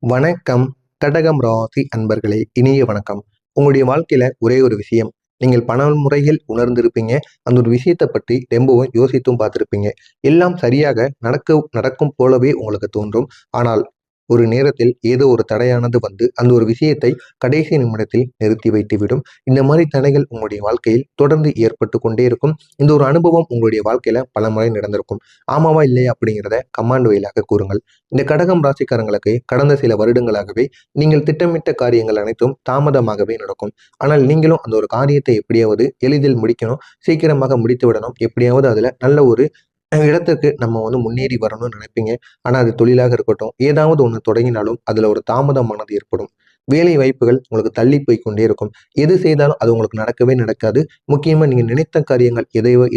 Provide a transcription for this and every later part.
வணக்கம். கடகம் ராசி அன்பர்களே, இனிய வணக்கம். உங்களுடைய வாழ்க்கையில ஒரே ஒரு விஷயம் நீங்கள் பல முறையில் உணர்ந்திருப்பீங்க. அந்த ஒரு விஷயத்தை பற்றி ரொம்பவும் யோசித்தும் பார்த்திருப்பீங்க. எல்லாம் சரியாக நடக்கும் போலவே உங்களுக்கு தோன்றும். ஆனால் ஒரு நேரத்தில் ஏதோ ஒரு தடையானது வந்து அந்த ஒரு விஷயத்தை கடைசி நிமிடத்தில் நிறுத்தி வைத்துவிடும். இந்த மாதிரி தடைகள் உங்களுடைய வாழ்க்கையில் தொடர்ந்து ஏற்பட்டு கொண்டே இருக்கும். இந்த ஒரு அனுபவம் உங்களுடைய வாழ்க்கையில பல முறை நடந்திருக்கும். ஆமாவா இல்லையா அப்படிங்கிறத கமாண்ட் வாயிலாக கூறுங்கள். இந்த கடகம் ராசிக்காரங்களுக்கு கடந்த சில வருடங்களாகவே நீங்கள் திட்டமிட்ட காரியங்கள் அனைத்தும் தாமதமாகவே நடக்கும். ஆனால் நீங்களும் அந்த ஒரு காரியத்தை எப்படியாவது எளிதில் முடிக்கணும், சீக்கிரமாக முடித்து விடணும், எப்படியாவது அதுல நல்ல ஒரு இடத்துக்கு நம்ம முன்னேறி வரணும்னு நினைப்பீங்க. ஆனா அது தொழிலாக இருக்கட்டும், ஏதாவது ஒண்ணு தொடங்கினாலும் அதுல ஒரு தாமதமானது ஏற்படும். வேலை வாய்ப்புகள் உங்களுக்கு தள்ளி போய் கொண்டே இருக்கும். எது செய்தாலும் அது உங்களுக்கு நடக்கவே நடக்காது. முக்கியமா நீங்க நினைத்த காரியங்கள்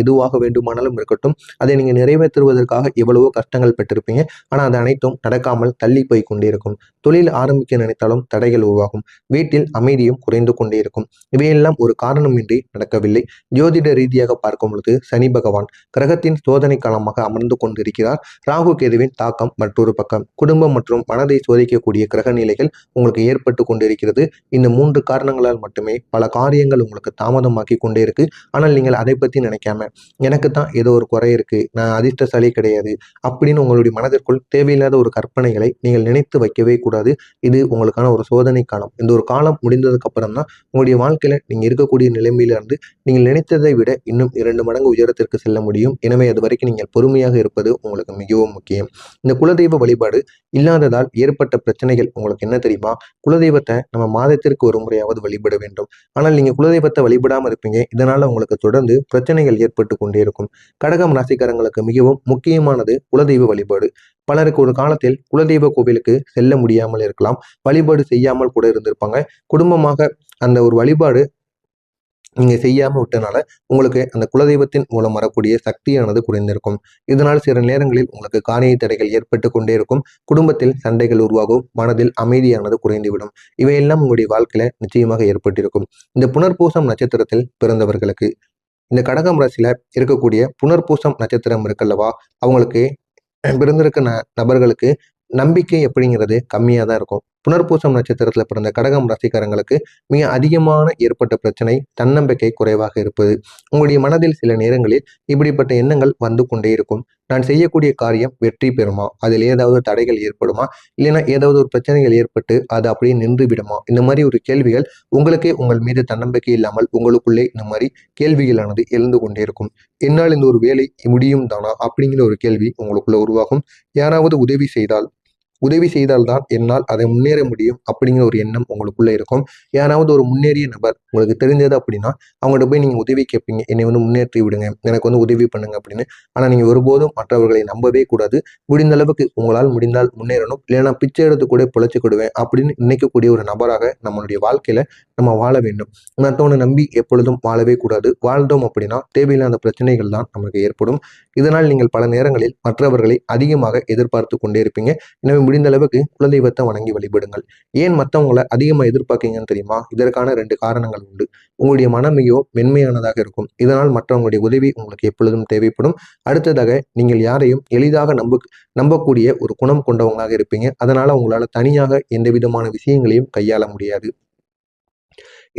எதுவாக வேண்டுமானாலும் இருக்கட்டும், அதை நீங்க நிறைவேற்றுவதற்காக எவ்வளவோ கஷ்டங்கள் பெற்றிருப்பீங்க. ஆனா அது அனைத்தும் நடக்காமல் தள்ளி போய் கொண்டே இருக்கும். தொழில் ஆரம்பிக்க நினைத்தாலும் தடைகள் உருவாகும். வீட்டில் அமைதியும் குறைந்து கொண்டே இருக்கும். இவையெல்லாம் ஒரு காரணமின்றி நடக்கவில்லை. ஜோதிட ரீதியாக பார்க்கும் பொழுது சனி பகவான் கிரகத்தின் சோதனை காலமாக அமர்ந்து கொண்டிருக்கிறார். ராகு கேதுவின் தாக்கம் மற்றொரு பக்கம். குடும்பம் மற்றும் மனதை சோதிக்கக்கூடிய கிரக நிலைகள் உங்களுக்கு ஏற்பட்டு கொண்டிருக்கிறது. இந்த 3 காரணங்களால் மட்டுமே பல காரியங்கள் உங்களுக்கு தாமதமாக்கி கொண்டே இருக்கு. ஆனால் நீங்கள் அதை பத்தி நினைக்காம, எனக்கு தான் ஏதோ ஒரு குறை இருக்கு, நான் அதிர்ஷ்டசாலி கிடையாது அப்படின்னு உங்களுடைய மனதிற்குள் தேவையில்லாத ஒரு கற்பனைகளை நீங்கள் நினைத்து வைக்கவே கூடாது. இது உங்களுக்கான ஒரு சோதனை காலம். இந்த ஒரு காலம் முடிந்ததுக்கு அப்புறம் தான் உங்களுடைய வாழ்க்கையில நீங்க இருக்கக்கூடிய நிலைமையிலிருந்து நீங்கள் நினைத்ததை விட இன்னும் 2 மடங்கு உயரத்திற்கு செல்ல முடியும். எனவே அது வரைக்கும் நீங்கள் பொறுமையாக இருப்பது உங்களுக்கு மிகவும் முக்கியம். இந்த குலதெய்வ வழிபாடு இல்லாததால் ஏற்பட்ட பிரச்சனைகள் உங்களுக்கு என்ன தெரியுமா? குலதெய்வத்தை நம்ம மாதத்திற்கு ஒரு முறையாவது வழிபட வேண்டும். ஆனால் நீங்க குலதெய்வத்தை வழிபடாம இருப்பீங்க. இதனால உங்களுக்கு தொடர்ந்து பிரச்சனைகள் ஏற்பட்டு கொண்டே இருக்கும். கடகம் ராசிக்காரங்களுக்கு மிகவும் முக்கியமானது குலதெய்வ வழிபாடு. பலருக்கு ஒரு காலத்தில் குலதெய்வ கோவிலுக்கு செல்ல முடியாமல் இருக்கலாம். வழிபாடு செய்யாமல் கூட இருந்திருப்பாங்க. குடும்பமாக அந்த ஒரு வழிபாடு நீங்க செய்யாம விட்டனால உங்களுக்கு அந்த குலதெய்வத்தின் மூலம் வரக்கூடிய சக்தியானது குறைந்திருக்கும். இதனால் சில நேரங்களில் உங்களுக்கு காரிய தடைகள் ஏற்பட்டு கொண்டே இருக்கும். குடும்பத்தில் சண்டைகள் உருவாகும். மனதில் அமைதியானது குறைந்துவிடும். இவையெல்லாம் உங்களுடைய வாழ்க்கையில நிச்சயமாக ஏற்பட்டிருக்கும். இந்த புனர்பூசம் நட்சத்திரத்தில் பிறந்தவர்களுக்கு, இந்த கடகம் ராசியில இருக்கக்கூடிய புனர்பூசம் நட்சத்திரம் இருக்குல்லவா, அவங்களுக்கு பிறந்திருக்க நபர்களுக்கு நம்பிக்கை அப்படிங்கிறது கம்மியா தான் இருக்கும். புனர்பூசம் நட்சத்திரத்துல பிறந்த கடகம் ராசிக்காரங்களுக்கு மிக அதிகமான ஏற்பட்ட பிரச்சனை தன்னம்பிக்கை குறைவாக இருப்பது. உங்களுடைய மனதில் சில நேரங்களில் இப்படிப்பட்ட எண்ணங்கள் வந்து கொண்டே இருக்கும். நான் செய்யக்கூடிய காரியம் வெற்றி பெறுமா, அதில் ஏதாவது தடைகள் ஏற்படுமா, இல்லைன்னா ஏதாவது ஒரு பிரச்சனைகள் ஏற்பட்டு அது அப்படியே நின்று விடுமா, இந்த மாதிரி ஒரு கேள்விகள் உங்களுக்கே உங்கள் மீது தன்னம்பிக்கை இல்லாமல் உங்களுக்குள்ளே இந்த மாதிரி கேள்விகளானது எழுந்து கொண்டே இருக்கும். என்னால் இந்த ஒரு வேலை முடியும் தானா அப்படிங்கிற ஒரு கேள்வி உங்களுக்குள்ள உருவாகும். யாராவது உதவி செய்தால்தான் என்னால் அதை முன்னேற முடியும் அப்படிங்கிற ஒரு எண்ணம் உங்களுக்குள்ள இருக்கும். யாராவது ஒரு முன்னேறிய நபர் உங்களுக்கு தெரிஞ்சது அப்படின்னா அவங்கள்ட்ட போய் நீங்க உதவி கேட்பீங்க. என்னை முன்னேற்றி விடுங்க, எனக்கு உதவி பண்ணுங்க அப்படின்னு. ஆனா நீங்க ஒருபோதும் மற்றவர்களை நம்பவே கூடாது. முடிந்த அளவுக்கு உங்களால் முடிந்தால் முன்னேறணும், இல்லைன்னா பிச்சை எடுத்து கூட பிழைச்சுக்கிடுவேன் அப்படின்னு நினைக்கக்கூடிய ஒரு நபராக நம்மளுடைய வாழ்க்கையில நம்ம வாழ வேண்டும். மற்றவனை நம்பி எப்பொழுதும் வாழவே கூடாது. வாழ்ந்தோம் அப்படின்னா தேவையில்லாத பிரச்சனைகள் தான் நமக்கு ஏற்படும். இதனால் நீங்கள் பல நேரங்களில் மற்றவர்களை அதிகமாக எதிர்பார்த்து கொண்டே இருப்பீங்க. எனவே முடிந்த அளவுக்கு குலதெய்வத்தை வணங்கி வழிபடுங்கள். ஏன் மற்றவங்களை அதிகமாக எதிர்பார்க்கீங்கன்னு தெரியுமா? இதற்கான 2 காரணங்கள் உண்டு. உங்களுடைய மனம் மிகவும் மென்மையானதாக இருக்கும். இதனால் மற்றவங்களுடைய உதவி உங்களுக்கு எப்பொழுதும் தேவைப்படும். அடுத்ததாக நீங்கள் யாரையும் எளிதாக நம்பக்கூடிய ஒரு குணம் கொண்டவங்களாக இருப்பீங்க. அதனால உங்களால தனியாக எந்த விதமான விஷயங்களையும் கையாள முடியாது.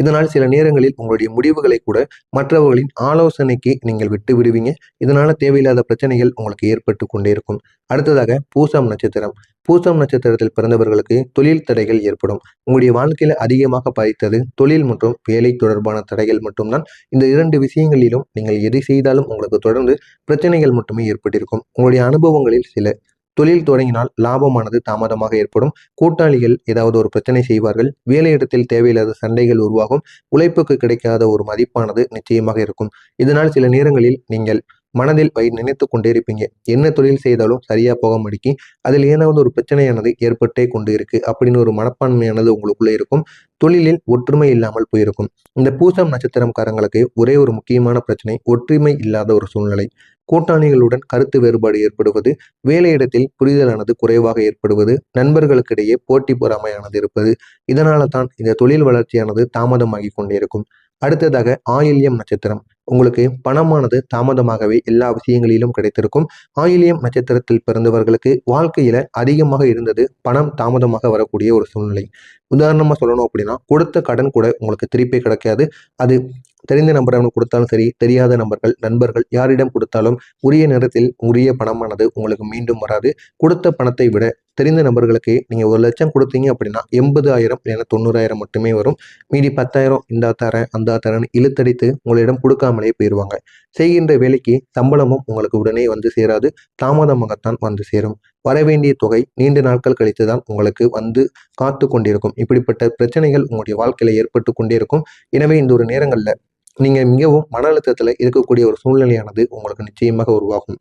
இதனால் சில நேரங்களில் உங்களுடைய முடிவுகளை கூட மற்றவர்களின் ஆலோசனைக்கு நீங்கள் விட்டு விடுவீங்க. இதனால தேவையில்லாத பிரச்சனைகள் உங்களுக்கு ஏற்பட்டு கொண்டே இருக்கும். அடுத்ததாக பூசம் நட்சத்திரம். பூசம் நட்சத்திரத்தில் பிறந்தவர்களுக்கு தொழில் தடைகள் ஏற்படும். உங்களுடைய வாழ்க்கையில அதிகமாக பாதித்தது தொழில் மற்றும் வேலை தொடர்பான தடைகள் மட்டும்தான். இந்த 2 விஷயங்களிலும் நீங்கள் எதை செய்தாலும் உங்களுக்கு தொடர்ந்து பிரச்சனைகள் மட்டுமே ஏற்பட்டிருக்கும். உங்களுடைய அனுபவங்களில் சில தொழில் தொடங்கினால் லாபமானது தாமதமாக ஏற்படும். கூட்டாளிகள் ஏதாவது ஒரு பிரச்சனை செய்வார்கள். வேலையிடத்தில் தேவையில்லாத சண்டைகள் உருவாகும். உழைப்புக்கு கிடைக்காத ஒரு மதிப்பானது நிச்சயமாக இருக்கும். இதனால் சில நேரங்களில் நீங்கள் மனதில் நினைத்து கொண்டே இருப்பீங்க. என்ன தொழில் செய்தாலும் சரியா போக மாட்டேங்கி, அதில் ஏதாவது ஒரு பிரச்சனையானது ஏற்பட்டே கொண்டு இருக்கு அப்படின்னு ஒரு மனப்பான்மையானது உங்களுக்குள்ளே இருக்கும். தொழிலில் ஒற்றுமை இல்லாமல் போயிருக்கும். இந்த பூசம் நட்சத்திரம்காரங்களுக்கு ஒரே ஒரு முக்கியமான பிரச்சனை, ஒற்றுமை இல்லாத ஒரு சூழ்நிலை. கூட்டாளிகளுடன் கருத்து வேறுபாடு ஏற்படுவது, வேலையிடத்தில் புரிதலானது குறைவாக ஏற்படுவது, நண்பர்களுக்கிடையே போட்டி பொறாமையானது இருப்பது. இதனால தான் இந்த தொழில் வளர்ச்சியானது தாமதமாகி கொண்டே இருக்கும். அடுத்ததாக ஆயில்யம் நட்சத்திரம். உங்களுக்கு பணமானது தாமதமாகவே எல்லா விஷயங்களிலும் கிடைத்திருக்கும். ஆயில்யம் நட்சத்திரத்தில் பிறந்தவர்களுக்கு வாழ்க்கையில அதிகமாக இருந்தது பணம் தாமதமாக வரக்கூடிய ஒரு சூழ்நிலை. உதாரணமா சொல்லணும் அப்படின்னா, கொடுத்த கடன் கூட உங்களுக்கு திருப்பி கிடைக்காது. அது தெரிந்த நபரிடம் கொடுத்தாலும் சரி, தெரியாத நபர்கள், நண்பர்கள் யாரிடம் கொடுத்தாலும் உரிய நேரத்தில் உரிய பணமானது உங்களுக்கு மீண்டும் வராது. கொடுத்த பணத்தை விட தெரிந்த நபர்களுக்கு நீங்க 1,00,000 கொடுத்தீங்க அப்படின்னா 80,000 இல்லைன்னா 90,000 மட்டுமே வரும். மீதி 10,000 இந்தா தரேன், அந்தா தரேன்னு இழுத்தடித்து உங்களிடம் கொடுக்காமலே போயிருவாங்க. செய்கின்ற வேலைக்கு சம்பளமும் உங்களுக்கு உடனே வந்து சேராது. தாமதமாகத்தான் வந்து சேரும். வரவேண்டிய தொகை நீண்ட நாட்கள் கழித்து தான் உங்களுக்கு வந்து காத்து கொண்டிருக்கும். இப்படிப்பட்ட பிரச்சனைகள் உங்களுடைய வாழ்க்கையில ஏற்பட்டு கொண்டே இருக்கும். எனவே இந்த ஒரு நேரங்கள்ல நீங்க மிகவும் மன அழுத்தத்துல இருக்கக்கூடிய ஒரு சூழ்நிலையானது உங்களுக்கு நிச்சயமாக உருவாகும்.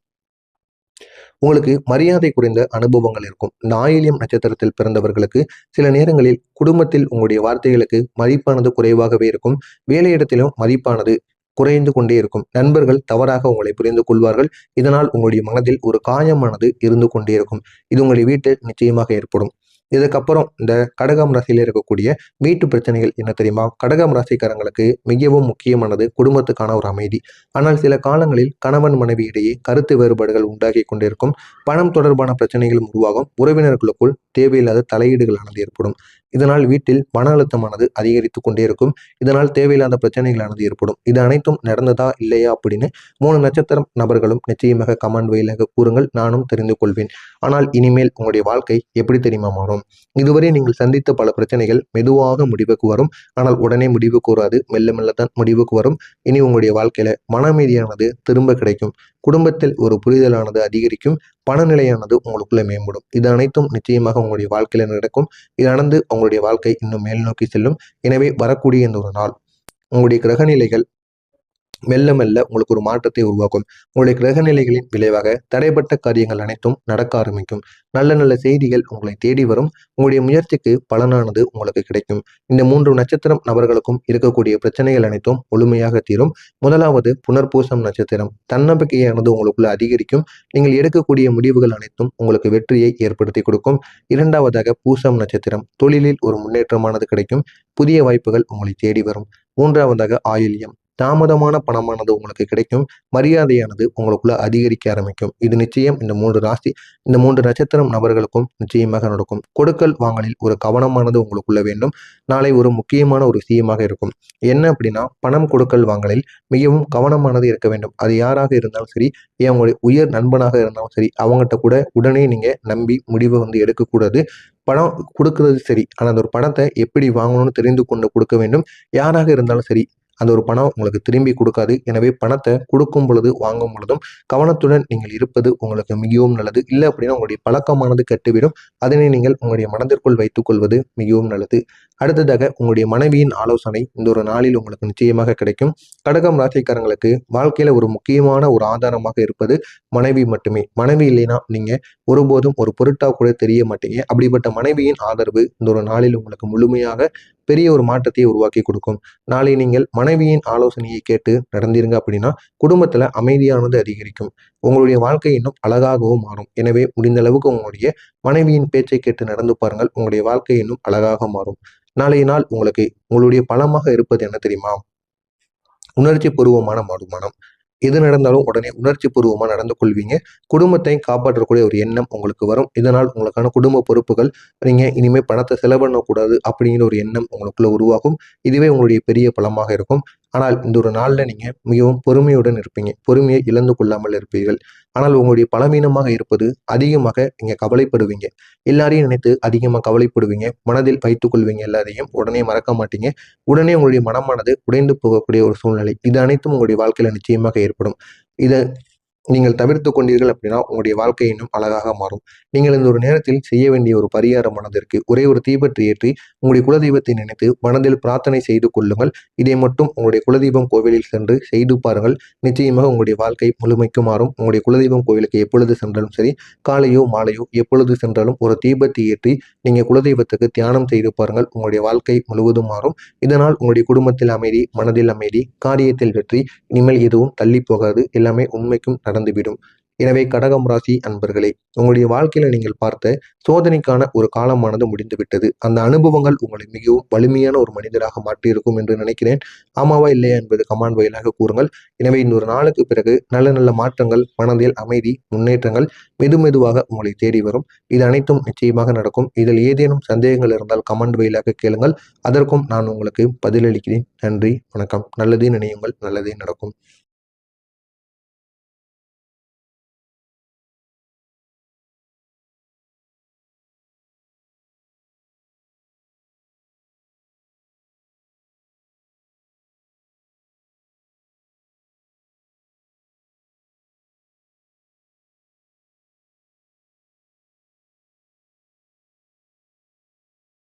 உங்களுக்கு மரியாதை குறைந்த அனுபவங்கள் இருக்கும். இந்த ஆயில்யம் நட்சத்திரத்தில் பிறந்தவர்களுக்கு சில நேரங்களில் குடும்பத்தில் உங்களுடைய வார்த்தைகளுக்கு மதிப்பானது குறைவாகவே இருக்கும். வேலையிடத்திலும் மதிப்பானது குறைந்து கொண்டே இருக்கும். நண்பர்கள் தவறாக உங்களை புரிந்து கொள்வார்கள். இதனால் உங்களுடைய மனதில் ஒரு காயமானது இருந்து கொண்டே இருக்கும். இது உங்களுடைய வீட்டில் நிச்சயமாக ஏற்படும். இதுக்கப்புறம் இந்த கடகம் ராசியில இருக்கக்கூடிய வீட்டு பிரச்சனைகள் என்ன தெரியுமா? கடகம் ராசிக்காரங்களுக்கு மிகவும் முக்கியமானது குடும்பத்துக்கான ஒரு அமைதி. ஆனால் சில காலங்களில் கணவன் மனைவி இடையே கருத்து வேறுபாடுகள் உண்டாகி கொண்டிருக்கும். பணம் தொடர்பான பிரச்சனைகளும் உருவாகும். உறவினர்களுக்குள் தேவையில்லாத தலையீடுகளானது ஏற்படும். இதனால் வீட்டில் மன அழுத்தமானது அதிகரித்து கொண்டே இருக்கும். இதனால் தேவையில்லாத பிரச்சனைகளானது ஏற்படும். இது அனைத்தும் நடந்ததா இல்லையா அப்படின்னு 3 நட்சத்திரம் நபர்களும் நிச்சயமாக கமெண்ட் வழியாக கூறுங்கள். நானும் தெரிந்து கொள்வேன். ஆனால் இனிமேல் உங்களுடைய வாழ்க்கை எப்படி தெரியுமா மாறும்? இதுவரை நீங்கள் சந்தித்த பல பிரச்சனைகள் மெதுவாக முடிவுக்கு வரும். ஆனால் உடனே முடிவுக்கு வராது. மெல்ல மெல்ல தான் முடிவுக்கு வரும். இனி உங்களுடைய வாழ்க்கையில மன அமைதியானது திரும்ப கிடைக்கும். குடும்பத்தில் ஒரு புரிதலானது அதிகரிக்கும். பணநிலையானது உங்களுக்குள்ள மேம்படும். இது அனைத்தும் நிச்சயமாக உங்களுடைய வாழ்க்கையில நடக்கும். இது நடந்து உங்களுடைய வாழ்க்கை இன்னும் மேல் நோக்கி செல்லும். எனவே வரக்கூடிய இந்த ஒரு நாள் உங்களுடைய கிரகநிலைகள் மெல்ல மெல்ல உங்களுக்கு ஒரு மாற்றத்தை உருவாக்கும். உங்களுடைய கிரகநிலைகளின் விளைவாக தடைப்பட்ட காரியங்கள் அனைத்தும் நடக்க ஆரம்பிக்கும். நல்ல நல்ல செய்திகள் உங்களை தேடி வரும். உங்களுடைய முயற்சிக்கு பலனானது உங்களுக்கு கிடைக்கும். இந்த 3 நட்சத்திரம் நபர்களுக்கும் இருக்கக்கூடிய பிரச்சனைகள் அனைத்தும் முழுமையாக தீரும். முதலாவது புனர்பூசம் நட்சத்திரம். தன்னம்பிக்கையானது உங்களுக்குள்ள அதிகரிக்கும். நீங்கள் எடுக்கக்கூடிய முடிவுகள் அனைத்தும் உங்களுக்கு வெற்றியை ஏற்படுத்தி கொடுக்கும். இரண்டாவதாக பூசம் நட்சத்திரம். தொழிலில் ஒரு முன்னேற்றமானது கிடைக்கும். புதிய வாய்ப்புகள் உங்களை தேடி வரும். மூன்றாவதாக ஆயில்யம். தாமதமான பணமானது உங்களுக்கு கிடைக்கும். மரியாதையானது உங்களுக்குள்ள அதிகரிக்க ஆரம்பிக்கும். இது நிச்சயம் இந்த 3 நட்சத்திரம் நபர்களுக்கும் நிச்சயமாக நடக்கும். கொடுக்கல் வாங்கலில் ஒரு கவனமானது உங்களுக்குள்ள வேண்டும். நாளை ஒரு முக்கியமான ஒரு விஷயமாக இருக்கும். என்ன அப்படின்னா, பணம் கொடுக்கல் வாங்கலில் மிகவும் கவனமானது இருக்க வேண்டும். அது யாராக இருந்தாலும் சரி, உங்களுடைய உயர் நண்பனாக இருந்தாலும் சரி, அவங்ககிட்ட கூட உடனே நீங்க நம்பி முடிவை எடுக்கக்கூடாது. பணம் கொடுக்கறது சரி, ஆனால் அந்த ஒரு பணத்தை எப்படி வாங்கணும்னு தெரிந்து கொண்டு கொடுக்க வேண்டும். யாராக இருந்தாலும் சரி, அந்த ஒரு பணம் உங்களுக்கு திரும்பி கொடுக்காது. எனவே பணத்தை கொடுக்கும் பொழுது வாங்கும் பொழுதும் கவனத்துடன் நீங்கள் இருப்பது உங்களுக்கு மிகவும் நல்லது. இல்லை அப்படின்னா உங்களுடைய பழக்கமானது கெட்டுவிடும். அதனை நீங்கள் உங்களுடைய மனதிற்குள் வைத்துக் கொள்வது மிகவும் நல்லது. அடுத்ததாக உங்களுடைய மனைவியின் ஆலோசனை இந்த ஒரு நாளில் உங்களுக்கு நிச்சயமாக கிடைக்கும். கடகம் ராசிக்காரங்களுக்கு வாழ்க்கையில ஒரு முக்கியமான ஒரு ஆதாரமாக இருப்பது மனைவி மட்டுமே. மனைவி இல்லைன்னா நீங்க ஒருபோதும் ஒரு பொருட்டா கூட தெரிய மாட்டீங்க. அப்படிப்பட்ட மனைவியின் ஆதரவு இந்த ஒரு நாளில் உங்களுக்கு முழுமையாக பெரிய ஒரு மாற்றத்தை உருவாக்கி கொடுக்கும். நாளை நீங்கள் மனைவியின் ஆலோசனையை கேட்டு நடந்தீங்க அப்படின்னா குடும்பத்துல அமைதியானது அதிகரிக்கும். உங்களுடைய வாழ்க்கை இன்னும் அழகாகவும் மாறும். எனவே முடிந்த அளவுக்கு உங்களுடைய மனைவியின் பேச்சை கேட்டு நடந்து பாருங்கள். உங்களுடைய வாழ்க்கை இன்னும் அழகாக மாறும். நாளைய நாள் உங்களுடைய பலமாக இருப்பது என்ன தெரியுமா? உணர்ச்சி பூர்வமான மறுமணம். எது நடந்தாலும் உடனே உணர்ச்சி பூர்வமா நடந்து கொள்வீங்க. குடும்பத்தை காப்பாற்றக்கூடிய ஒரு எண்ணம் உங்களுக்கு வரும். இதனால் உங்களுக்கான குடும்ப பொறுப்புகள், நீங்க இனிமே பணத்தை செலவிடக்கூடாது அப்படிங்கிற ஒரு எண்ணம் உங்களுக்குள்ள உருவாகும். இதுவே உங்களுடைய பெரிய பலமாக இருக்கும். ஆனால் இந்த ஒரு நாள்ல நீங்க மிகவும் பொறுமையுடன் இருப்பீங்க. பொறுமையை இழந்து கொள்ளாமல் இருப்பீர்கள். ஆனால் உங்களுடைய பலவீனமாக இருப்பது அதிகமாக நீங்க கவலைப்படுவீங்க. எல்லாரையும் நினைத்து அதிகமாக கவலைப்படுவீங்க. மனதில் வைத்துக் கொள்வீங்க. எல்லாரையும் உடனே மறக்க மாட்டீங்க. உடனே உங்களுடைய மனமானது உடைந்து போகக்கூடிய ஒரு சூழ்நிலை. இது அனைத்தும் உங்களுடைய வாழ்க்கையில நிச்சயமாக ஏற்படும். இதை நீங்கள் தவிர்த்து கொண்டீர்கள் அப்படின்னா உங்களுடைய வாழ்க்கை இன்னும் அழகாக மாறும். நீங்கள் இந்த ஒரு நேரத்தில் செய்ய வேண்டிய ஒரு பரிகார மனதிற்கு ஒரே ஒரு தீபத்தை ஏற்றி உங்களுடைய குலதெய்வத்தை நினைத்து மனதில் பிரார்த்தனை செய்து கொள்ளுங்கள். இதை மட்டும் உங்களுடைய குலதெய்வம் கோவிலில் சென்று செய்து பாருங்கள். நிச்சயமாக உங்களுடைய வாழ்க்கை முழுமைக்கு மாறும். உங்களுடைய குலதெய்வம் கோவிலுக்கு எப்பொழுது சென்றாலும் சரி, காலையோ மாலையோ எப்பொழுது சென்றாலும் ஒரு தீபத்தை ஏற்றி நீங்க குலதெய்வத்துக்கு தியானம் செய்து பாருங்கள். உங்களுடைய வாழ்க்கை முழுவதும் மாறும். இதனால் உங்களுடைய குடும்பத்தில் அமைதி, மனதில் அமைதி, காரியத்தில் வெற்றி. இனிமேல் எதுவும் தள்ளி போகாது. எல்லாமே உண்மைக்கும் நடந்துவிடும். எனவே கடகம் ராசி அன்பர்களே, உங்களுடைய வாழ்க்கையில நீங்கள் பார்த்த சோதனைக்கான ஒரு காலமானது முடிந்துவிட்டது. அந்த அனுபவங்கள் உங்களை மிகவும் வலிமையான ஒரு மனிதராக மாற்றியிருக்கும் என்று நினைக்கிறேன். ஆமாவா இல்லையா என்பது கமெண்ட் வாயிலாக கூறுங்கள். எனவே இந்த ஒரு நாளுக்கு பிறகு நல்ல நல்ல மாற்றங்கள், மனதில் அமைதி, முன்னேற்றங்கள் மெதுவாக உங்களை தேடி வரும். இது அனைத்தும் நிச்சயமாக நடக்கும். இதில் ஏதேனும் சந்தேகங்கள் இருந்தால் கமெண்ட் வாயிலாக கேளுங்கள். அதற்கும் நான் உங்களுக்கு பதிலளிக்கிறேன். நன்றி, வணக்கம். நல்லதே நினையுங்கள், நல்லதே நடக்கும்.